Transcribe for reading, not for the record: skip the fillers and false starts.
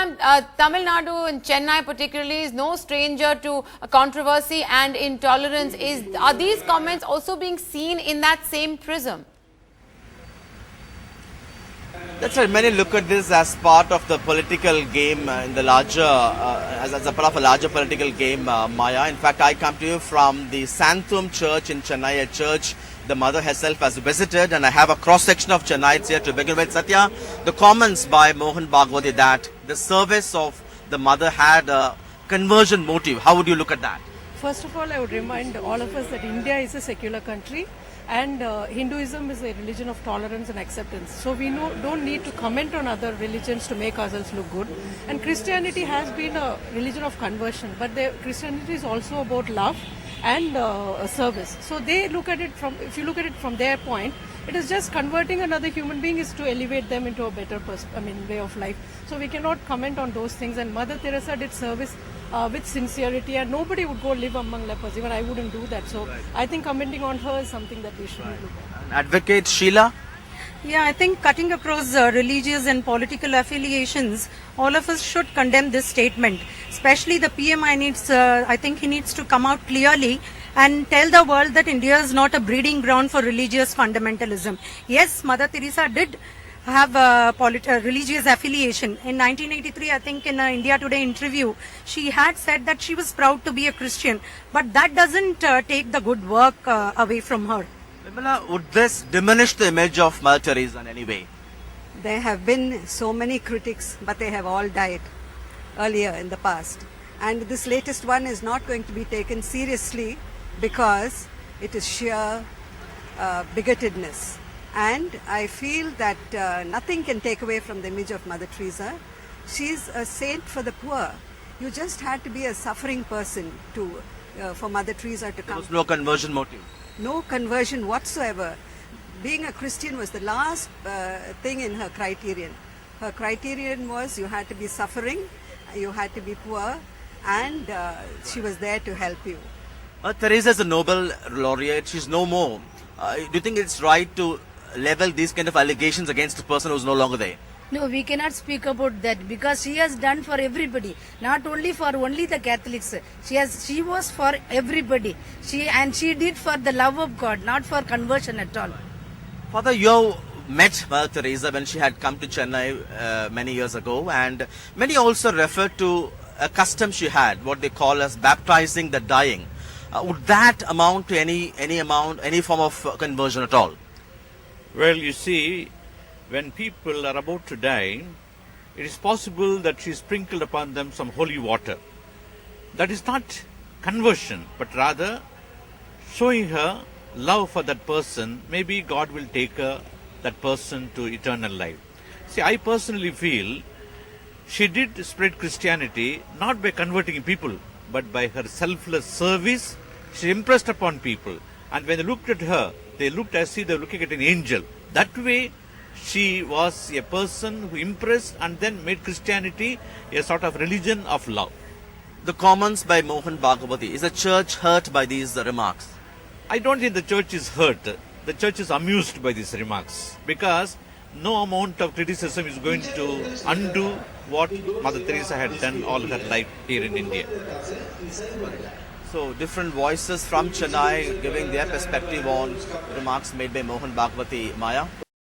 ma'am, Tamil Nadu and Chennai particularly is no stranger to controversy and intolerance. Are these comments also being seen in that same prism? That's right. Many look at this as part of the political game in the larger, as a part of a larger political game, Maya. In fact, I come to you from the Santhum Church in Chennai, a church the mother herself has visited, and I have a cross-section of Chennaites here to begin with. Satya, the comments by Mohan Bhagwat that the service of the mother had a conversion motive. How would you look at that? First of all, I would remind all of us that India is a secular country and Hinduism is a religion of tolerance and acceptance. So we don't need to comment on other religions to make ourselves look good. And Christianity has been a religion of conversion, but Christianity is also about love and service. So they look at it from, if you look at it from their point, it is just converting another human being is to elevate them into a better way of life. So we cannot comment on those things. And Mother Teresa did service with sincerity, and nobody would go live among lepers. Even I wouldn't do that. So I think commenting on her is something that we should look at. Advocate Sheila? Yeah, I think cutting across religious and political affiliations, all of us should condemn this statement. Especially the PM, I think he needs to come out clearly and tell the world that India is not a breeding ground for religious fundamentalism. Yes, Mother Teresa did have a religious affiliation. In 1983, I think in an India Today interview, she had said that she was proud to be a Christian. But that doesn't take the good work away from her. Vimala, would this diminish the image of Mother Teresa in any way? There have been so many critics, but they have all died earlier in the past. And this latest one is not going to be taken seriously because it is sheer bigotedness. And I feel that nothing can take away from the image of Mother Teresa. She's a saint for the poor. You just had to be a suffering person for Mother Teresa to come. There was no conversion motive. No conversion whatsoever. Being a Christian was the last thing in her criterion. Her criterion was you had to be suffering, you had to be poor, and she was there to help you. Teresa is a Nobel laureate. She's no more. Do you think it's right to level these kind of allegations against a person who's no longer there? No, we cannot speak about that because she has done for everybody, not only for the Catholics. She was for everybody. She did for the love of God, not for conversion at all. Father, you met Mother Teresa when she had come to Chennai many years ago, and many also refer to a custom she had, what they call as baptizing the dying. Would that amount to any form of conversion at all? Well, you see, when people are about to die, it is possible that she sprinkled upon them some holy water. That is not conversion, but rather showing her love for that person. Maybe God will take that person to eternal life. See, I personally feel she did spread Christianity not by converting people, but by her selfless service. She impressed upon people, and when they looked at her, they looked as if they were looking at an angel. That way, she was a person who impressed and then made Christianity a sort of religion of love. The comments by Mohan Bhagwat, is the church hurt by these remarks? I don't think the church is hurt. The church is amused by these remarks because no amount of criticism is going to undo what Mother Teresa had done all her life here in India. So different voices from Chennai giving their perspective on remarks made by Mohan Bhagwat. Maya?